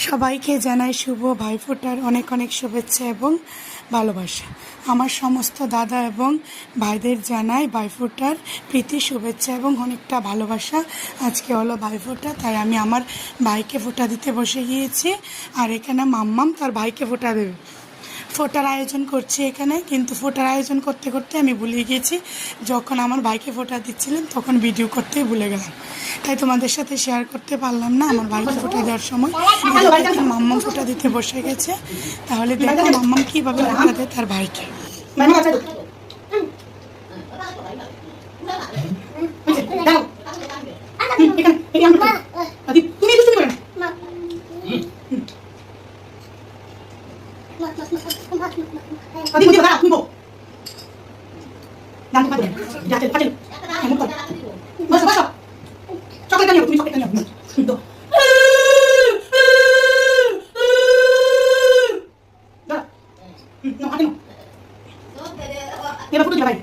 সবাইকে জানাই শুভ ভাইফোঁটার অনেক অনেক শুভেচ্ছা এবং ভালোবাসা। আমার সমস্ত দাদা এবং ভাইদের জানাই ভাইফোঁটার প্রীতি শুভেচ্ছা এবং অনেকটা ভালোবাসা। আজকে হলো ভাইফোঁটা, তাই আমি আমার ভাইকে ফোঁটা দিতে বসে গিয়েছি। আর এখানে মাম্মাম তার ভাইকে ফোঁটা দেবে। ফোঁটার আয়োজন করছি এখানে, কিন্তু ফোঁটার আয়োজন করতে করতে আমি ভুলে গিয়েছি। যখন আমার ভাইকে ফোঁটা দিচ্ছিলাম তখন ভিডিও করতেই ভুলে গেলাম, তাই তোমাদের সাথে শেয়ার করতে পারলাম না আমার ভাইকে ফোঁটা দেওয়ার সময়। মাম্মাম ফোঁটা দিতে বসে গেছে, তাহলে দেখো মাম্মাম কীভাবে ফোঁটা দেয় তার ভাইকে। এবার ফুটো দিবা ভাই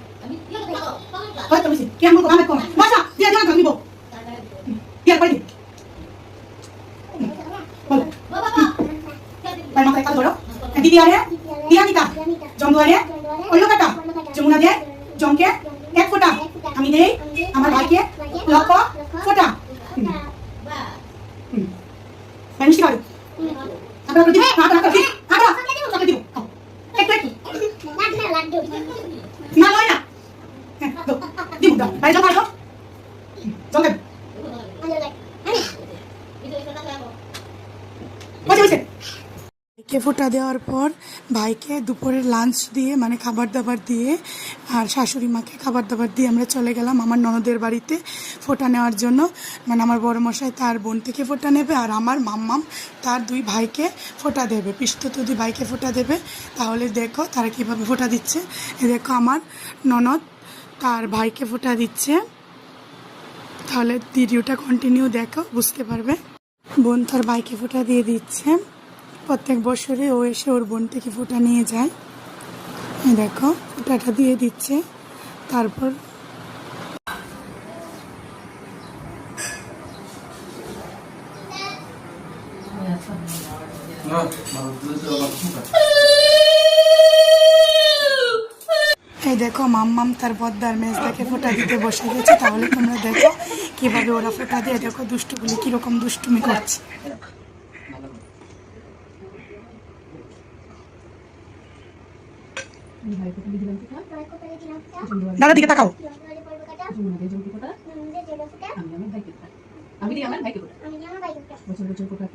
হয় তো বেশি কেমন কো আমি কো বাসা দিয়া জানা নিব দিয়া পাই দি বল ভাই মাথায় কাজ ধরো দিদি আরে দিয়া নিকা জমদু আরে অন্য কাটা যমুনা দে জমকে এক ফোঁটা আমি দেই আমার ভাইকে লক্ষ ফোঁটা মানুষ কি করে আপনারা দিবে আপনারা দিবে আপনারা দিব একটু একটু লাড্ডু না লয় না দিব দাও ভাই জমা দাও জমকে ভাইকে ফোঁটা দেওয়ার পর ভাইকে দুপুরের লাঞ্চ দিয়ে মানে খাবার দাবার দিয়ে আর শাশুড়ি মাকে খাবার দাবার দিয়ে আমরা চলে গেলাম আমার ননদের বাড়িতে ফোঁটা নেওয়ার জন্য। মানে আমার বড় মশাই তার বোন থেকে ফোঁটা নেবে আর আমার মাম্মাম তার দুই ভাইকে ফোঁটা দেবে, পিস্তত দুই ভাইকে ফোঁটা দেবে। তাহলে দেখো তারা কীভাবে ফোঁটা দিচ্ছে। দেখো আমার ননদ তার ভাইকে ফোঁটা দিচ্ছে, তাহলে ভিডিওটা কন্টিনিউ দেখো বুঝতে পারবে। বোন তার ভাইকে ফোঁটা দিয়ে দিচ্ছে। প্রত্যেক বছরে ও এসে ওর বোন থেকে ফোঁটা নিয়ে যায়। দেখো ফোঁটাটা দিয়ে দিচ্ছে। তারপর এই দেখো মাম্মাম তার বদ্দার মেজদাকে ফোঁটা দিতে বসে গেছে। তাহলে তোমরা দেখো কিভাবে ওরা ফোঁটা দিয়ে, দেখো দুষ্টুগুলি কিরকম দুষ্টুমি করছে। দাদা দিকে তাকাও আমি আমার ভাইকে ফোঁটা বছর বছর ফোঁটা